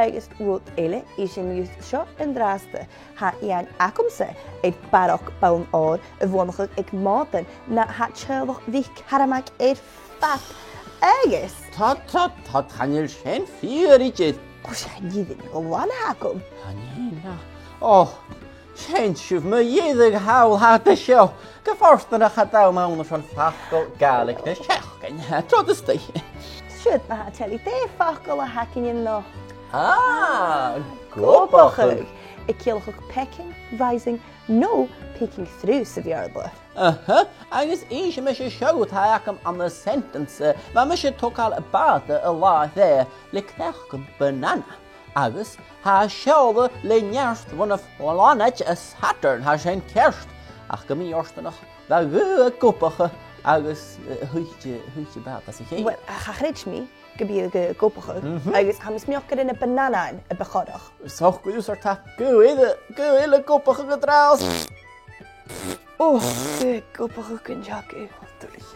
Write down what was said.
agus rud eile is sin mús seo an dráasta. Ha ian acumsa ag barach baun áir a bhonachach ag mátan na ha tealach bhí caramach fat agus. Tá tanil sin fíoríide. Ó sé nídin go bhána hacum. Anína. Ó, sin siúh mu dhéad hail háta seo. Go fórstanna chadá mána san fachgal galig na seachgain. Trodastí. Siúd na ha teali dé fachgal a hacin nó. Góbachag. I cealachach pecking, rising, no peeking through sa bheardla. Agus is me sé seo táacham an na sentence, ma me sé tógáil báda a lá dhé le cnechgan banana. Agus há seola le nearst bhna fáláneid a Saturn há sé ceirst, ach go mí orstanach bheit gu a gópacha agus huite báda sa ché. Well, a chachrid mi, go bí go gópacha, agus hamas miochar in a bananain a bechodach. Soch gwys o'r tap gwyl y gópacha go draws. Oh, go gópacha gyn jagu. Dwlich.